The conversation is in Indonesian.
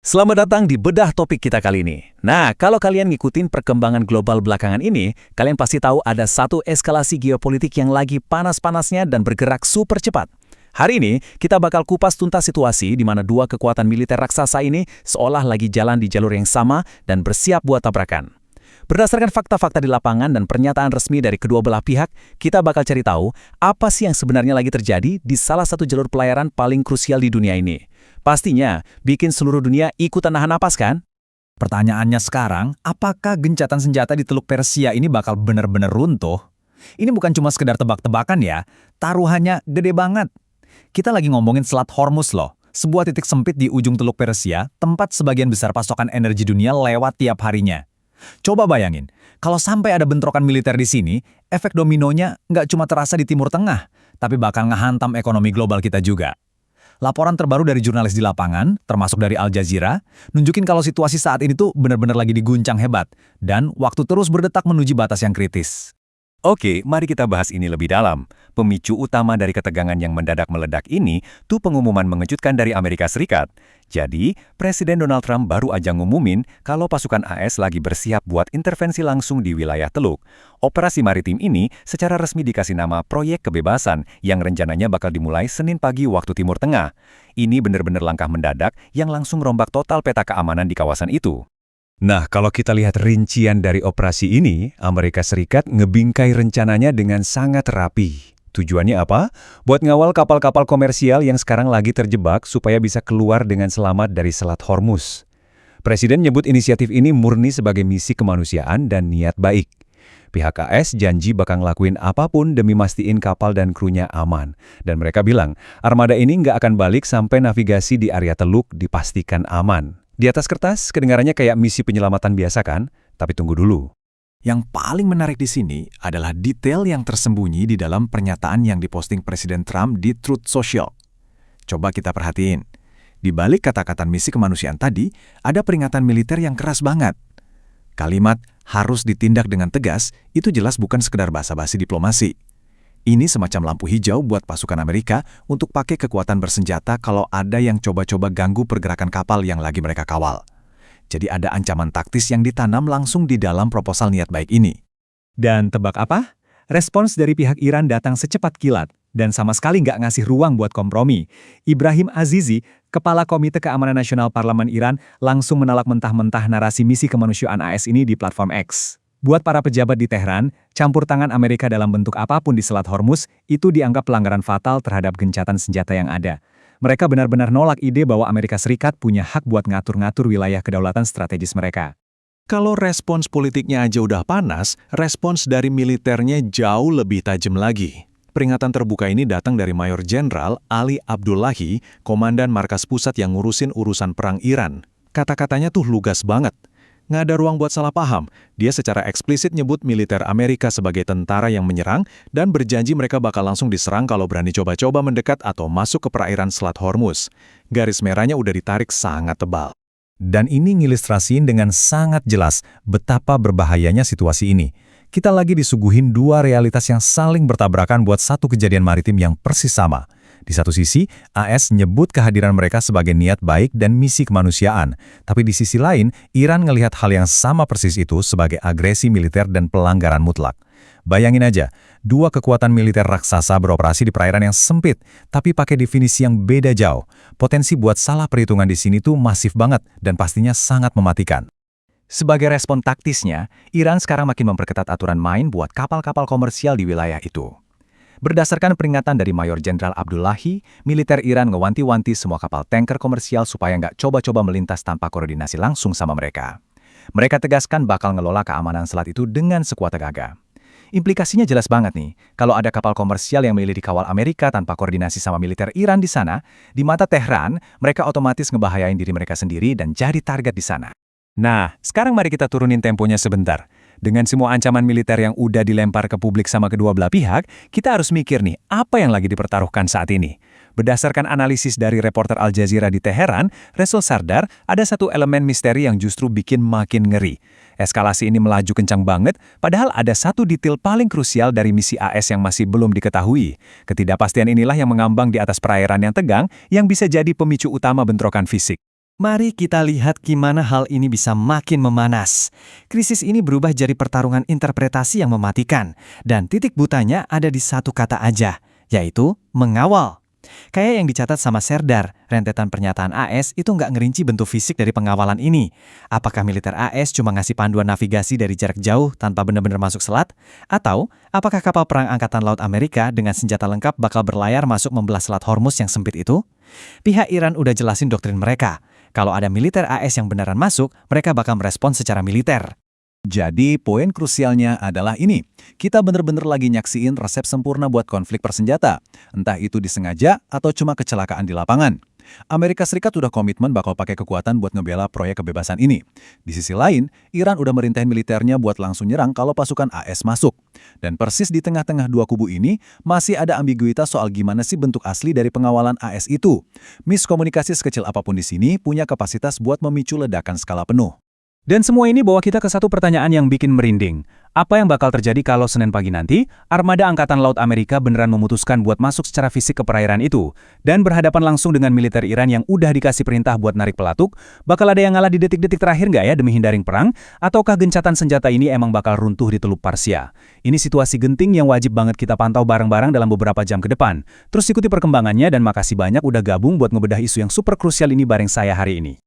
Selamat datang di bedah topik kita kali ini. Nah, kalau kalian ngikutin perkembangan global belakangan ini, kalian pasti tahu ada satu eskalasi geopolitik yang lagi panas-panasnya dan bergerak super cepat. Hari ini, kita bakal kupas tuntas situasi di mana dua kekuatan militer raksasa ini seolah lagi jalan di jalur yang sama dan bersiap buat tabrakan. Berdasarkan fakta-fakta di lapangan dan pernyataan resmi dari kedua belah pihak, kita bakal cari tahu apa sih yang sebenarnya lagi terjadi di salah satu jalur pelayaran paling krusial di dunia ini. Pastinya, bikin seluruh dunia ikutan nahan napas kan? Pertanyaannya sekarang, apakah gencatan senjata di Teluk Persia ini bakal benar-benar runtuh? Ini bukan cuma sekedar tebak-tebakan ya, taruhannya gede banget. Kita lagi ngomongin Selat Hormuz loh, sebuah titik sempit di ujung Teluk Persia, tempat sebagian besar pasokan energi dunia lewat tiap harinya. Coba bayangin, kalau sampai ada bentrokan militer di sini, efek dominonya nggak cuma terasa di Timur Tengah, tapi bakal ngehantam ekonomi global kita juga. Laporan terbaru dari jurnalis di lapangan, termasuk dari Al Jazeera, nunjukin kalau situasi saat ini tuh benar-benar lagi diguncang hebat, dan waktu terus berdetak menuju batas yang kritis. Oke, mari kita bahas ini lebih dalam. Pemicu utama dari ketegangan yang mendadak meledak ini tuh pengumuman mengejutkan dari Amerika Serikat. Jadi, Presiden Donald Trump baru aja ngumumin kalau pasukan AS lagi bersiap buat intervensi langsung di wilayah Teluk. Operasi maritim ini secara resmi dikasih nama Proyek Kebebasan yang rencananya bakal dimulai Senin pagi waktu Timur Tengah. Ini benar-benar langkah mendadak yang langsung rombak total peta keamanan di kawasan itu. Nah, kalau kita lihat rincian dari operasi ini, Amerika Serikat ngebingkai rencananya dengan sangat rapi. Tujuannya apa? Buat ngawal kapal-kapal komersial yang sekarang lagi terjebak supaya bisa keluar dengan selamat dari Selat Hormuz. Presiden nyebut inisiatif ini murni sebagai misi kemanusiaan dan niat baik. Pihak AS janji bakal ngelakuin apapun demi mastiin kapal dan krunya aman. Dan mereka bilang, armada ini nggak akan balik sampai navigasi di area Teluk dipastikan aman. Di atas kertas, kedengarannya kayak misi penyelamatan biasa kan? Tapi tunggu dulu. Yang paling menarik di sini adalah detail yang tersembunyi di dalam pernyataan yang diposting Presiden Trump di Truth Social. Coba kita perhatiin. Di balik kata-kata misi kemanusiaan tadi, ada peringatan militer yang keras banget. Kalimat harus ditindak dengan tegas itu jelas bukan sekedar basa-basi diplomasi. Ini semacam lampu hijau buat pasukan Amerika untuk pakai kekuatan bersenjata kalau ada yang coba-coba ganggu pergerakan kapal yang lagi mereka kawal. Jadi ada ancaman taktis yang ditanam langsung di dalam proposal niat baik ini. Dan tebak apa? Respons dari pihak Iran datang secepat kilat dan sama sekali nggak ngasih ruang buat kompromi. Ibrahim Azizi, Kepala Komite Keamanan Nasional Parlemen Iran, langsung menolak mentah-mentah narasi misi kemanusiaan AS ini di platform X. Buat para pejabat di Teheran, campur tangan Amerika dalam bentuk apapun di Selat Hormuz itu dianggap pelanggaran fatal terhadap gencatan senjata yang ada. Mereka benar-benar nolak ide bahwa Amerika Serikat punya hak buat ngatur-ngatur wilayah kedaulatan strategis mereka. Kalau respons politiknya aja udah panas, respons dari militernya jauh lebih tajam lagi. Peringatan terbuka ini datang dari Mayor Jenderal Ali Abdullahi, Komandan Markas Pusat yang ngurusin urusan perang Iran. Kata-katanya tuh lugas banget. Nggak ada ruang buat salah paham. Dia secara eksplisit nyebut militer Amerika sebagai tentara yang menyerang dan berjanji mereka bakal langsung diserang kalau berani coba-coba mendekat atau masuk ke perairan Selat Hormuz. Garis merahnya udah ditarik sangat tebal. Dan ini ngilustrasiin dengan sangat jelas betapa berbahayanya situasi ini. Kita lagi disuguhin dua realitas yang saling bertabrakan buat satu kejadian maritim yang persis sama. Di satu sisi, AS nyebut kehadiran mereka sebagai niat baik dan misi kemanusiaan. Tapi di sisi lain, Iran ngelihat hal yang sama persis itu sebagai agresi militer dan pelanggaran mutlak. Bayangin aja, dua kekuatan militer raksasa beroperasi di perairan yang sempit, tapi pakai definisi yang beda jauh. Potensi buat salah perhitungan di sini tuh masif banget dan pastinya sangat mematikan. Sebagai respon taktisnya, Iran sekarang makin memperketat aturan main buat kapal-kapal komersial di wilayah itu. Berdasarkan peringatan dari Mayor Jenderal Abdullahi, militer Iran ngewanti-wanti semua kapal tanker komersial supaya nggak coba-coba melintas tanpa koordinasi langsung sama mereka. Mereka tegaskan bakal ngelola keamanan selat itu dengan sekuat tenaga. Implikasinya jelas banget nih, kalau ada kapal komersial yang milih dikawal Amerika tanpa koordinasi sama militer Iran di sana, di mata Tehran, mereka otomatis ngebahayain diri mereka sendiri dan jadi target di sana. Nah, sekarang mari kita turunin temponya sebentar. Dengan semua ancaman militer yang udah dilempar ke publik sama kedua belah pihak, kita harus mikir nih, apa yang lagi dipertaruhkan saat ini? Berdasarkan analisis dari reporter Al Jazeera di Teheran, Resul Sardar, ada satu elemen misteri yang justru bikin makin ngeri. Eskalasi ini melaju kencang banget, padahal ada satu detail paling krusial dari misi AS yang masih belum diketahui. Ketidakpastian inilah yang mengambang di atas perairan yang tegang, yang bisa jadi pemicu utama bentrokan fisik. Mari kita lihat gimana hal ini bisa makin memanas. Krisis ini berubah jadi pertarungan interpretasi yang mematikan, dan titik butanya ada di satu kata aja, yaitu mengawal. Kayak yang dicatat sama Serdar, rentetan pernyataan AS itu nggak ngerinci bentuk fisik dari pengawalan ini. Apakah militer AS cuma ngasih panduan navigasi dari jarak jauh tanpa benar-benar masuk selat? Atau apakah kapal perang Angkatan Laut Amerika dengan senjata lengkap bakal berlayar masuk membelah Selat Hormuz yang sempit itu? Pihak Iran udah jelasin doktrin mereka. Kalau ada militer AS yang beneran masuk, mereka bakal merespon secara militer. Jadi, poin krusialnya adalah ini. Kita bener-bener lagi nyaksiin resep sempurna buat konflik bersenjata. Entah itu disengaja atau cuma kecelakaan di lapangan. Amerika Serikat udah komitmen bakal pakai kekuatan buat ngebela proyek kebebasan ini. Di sisi lain, Iran udah merintahin militernya buat langsung nyerang kalau pasukan AS masuk. Dan persis di tengah-tengah dua kubu ini, masih ada ambiguitas soal gimana sih bentuk asli dari pengawalan AS itu. Miskomunikasi sekecil apapun di sini punya kapasitas buat memicu ledakan skala penuh. Dan semua ini bawa kita ke satu pertanyaan yang bikin merinding. Apa yang bakal terjadi kalau Senin pagi nanti, armada Angkatan Laut Amerika beneran memutuskan buat masuk secara fisik ke perairan itu, dan berhadapan langsung dengan militer Iran yang udah dikasih perintah buat narik pelatuk? Bakal ada yang ngalah di detik-detik terakhir nggak ya demi hindarin perang? Ataukah gencatan senjata ini emang bakal runtuh di Teluk Parsia? Ini situasi genting yang wajib banget kita pantau bareng-bareng dalam beberapa jam ke depan. Terus ikuti perkembangannya dan makasih banyak udah gabung buat ngebedah isu yang super krusial ini bareng saya hari ini.